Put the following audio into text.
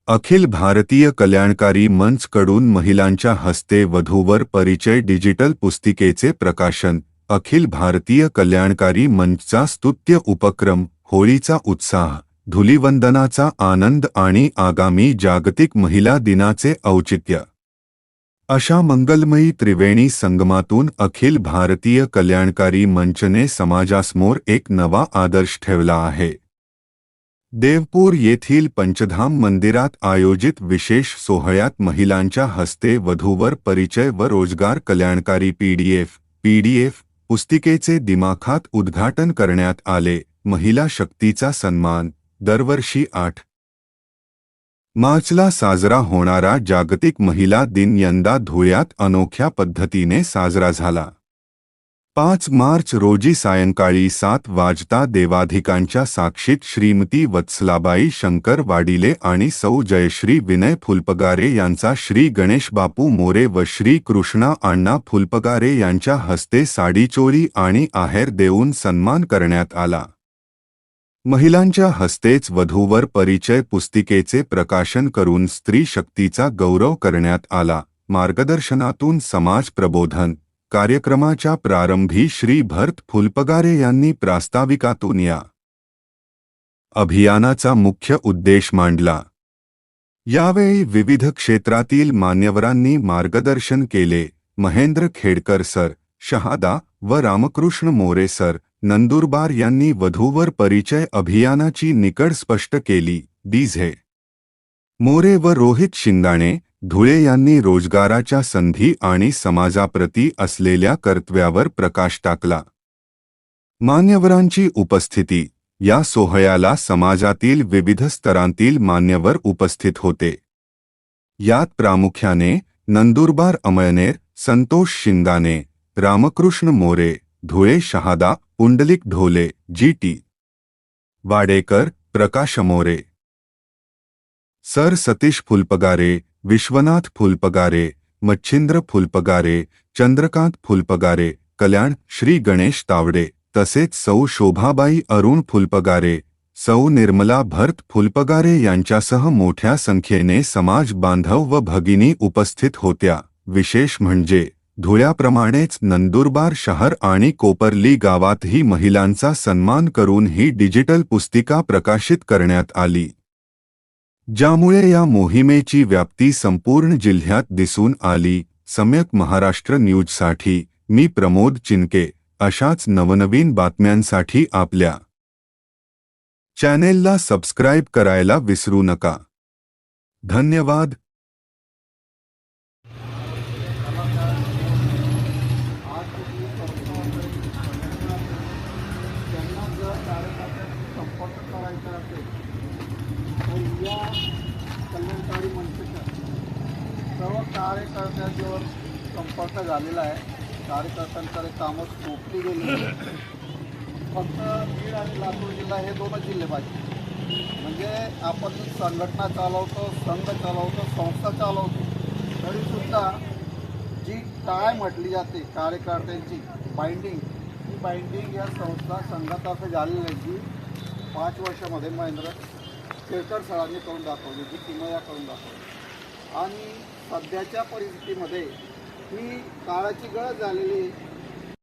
अखिल भारतीय कल्याणकारी मंच कडून महिलांच्या हस्ते वधूवर परिचय डिजिटल पुस्तिकेचे प्रकाशन। अखिल भारतीय कल्याणकारी मंचचा स्तुत्य उपक्रम, होळीचा उत्साह, धुलिवंदनाचा आनंद आणि आगामी जागतिक महिला दिनाचे औचित्य अशा मंगलमयी त्रिवेणी संगमातून अखिल भारतीय कल्याणकारी मंचने समाजासमोर एक नवा आदर्श ठेवला आहे। देवपूर येथील पंचधाम मंदिरात आयोजित विशेष सोहळ्यात महिलांच्या हस्ते वधूवर परिचय व रोजगार कल्याणकारी पीडीएफ पुस्तिकेचे दिमाखात उद्घाटन करण्यात आले। महिला शक्तीचा सन्मान। दरवर्षी 8 मार्चला साजरा होणारा जागतिक महिला दिन यंदा धुळ्यात अनोख्या पद्धतीने साजरा झाला। 5 मार्च रोजी सायंकाळी 7 वाजता देवाधिकांच्या साक्षीत श्रीमती वत्सलाबाई शंकर वाडिले आणि सौ जयश्री विनय फुलपगारे यांचा श्री गणेश बापू मोरे व श्री कृष्णा अण्णा फुलपगारे यांच्या हस्ते साडीचोळी आणि आहेर देऊन सन्मान करण्यात आला। महिलांच्या हस्तेच वधूवर परिचय पुस्तिकेचे प्रकाशन करून स्त्री शक्तीचा गौरव करण्यात आला। मार्गदर्शनातून समाज प्रबोधन कार्यक्रमाच्या प्रारंभी श्री भरत फुलपगारे यांनी प्रास्ताविकातून या अभियानाचा मुख्य उद्देश मांडला। यावेळी विविध क्षेत्रातील मान्यवरांनी मार्गदर्शन केले। महेंद्र खेडकर सर, शहादा व रामकृष्ण मोरे सर, नंदुरबार यांनी वधूवर परिचय अभियानाची निकड स्पष्ट केली। डीझे मोरे व रोहित शिंगाणे, धुळे यांनी रोजगाराच्या संधी आणि समाजाप्रती असलेल्या कर्तव्यावर प्रकाश टाकला। मान्यवरांची उपस्थिती। या सोहळ्याला समाजातील विविध स्तरांतील मान्यवर उपस्थित होते। यात प्रामुख्याने नंदुरबार अमळनेर संतोष शिंगाणे, रामकृष्ण मोरे, धुळे शहादा पुंडलिक ढोले, जी.टी. वाडेकर, प्रकाश मोरे सर, सतीश फुलपगारे, विश्वनाथ फुलपगारे, मच्छिंद्र फुलपगारे, चंद्रकांत फुलपगारे, कल्याण श्री गणेश तावडे, तसेच सौ शोभाबाई अरुण फुलपगारे, सौ निर्मला भरत फुलपगारे यांच्यासह मोठ्या संख्येने समाज बांधव व भगिनी उपस्थित होत्या। विशेष म्हणजे धुळ्याप्रमाणेच नंदुरबार शहर आणि कोपर्ली गावातही महिलांचा सन्मान करून ही डिजिटल पुस्तिका प्रकाशित करण्यात आली, ज्यामुळे या मोहिमेची व्याप्ती संपूर्ण जिल्ह्यात दिसून आली। सम्यक महाराष्ट्र न्यूजसाठी मी प्रमोद चिनके। अशाच नवनवीन बातम्यांसाठी आपल्या चॅनेलला सबस्क्राईब करायला विसरू नका। धन्यवाद। या कल्याणकारी मंचच्या सर्व कार्यकर्त्यांवर संपर्क झालेला आहे। कार्यकर्त्यांकडे कामं सोपली गेली। फक्त बीड आणि लातूर जिल्हा हे 2 जिल्हे पाहिजे। म्हणजे आपण संघटना चालवतो, संघ चालवतो, संस्था चालवतो, तरीसुद्धा जी काय म्हटली जाते कार्यकर्त्यांची बाइंडिंग, ही बाइंडिंग या संस्था संघातर्फे झालेली आहे, जी 5 वर्षामध्ये महेंद्र खेडकर सरांनी करून दाखवली, जी किमया करून दाखवली। आणि सध्याच्या परिस्थितीमध्ये ही काळाची गरज झालेली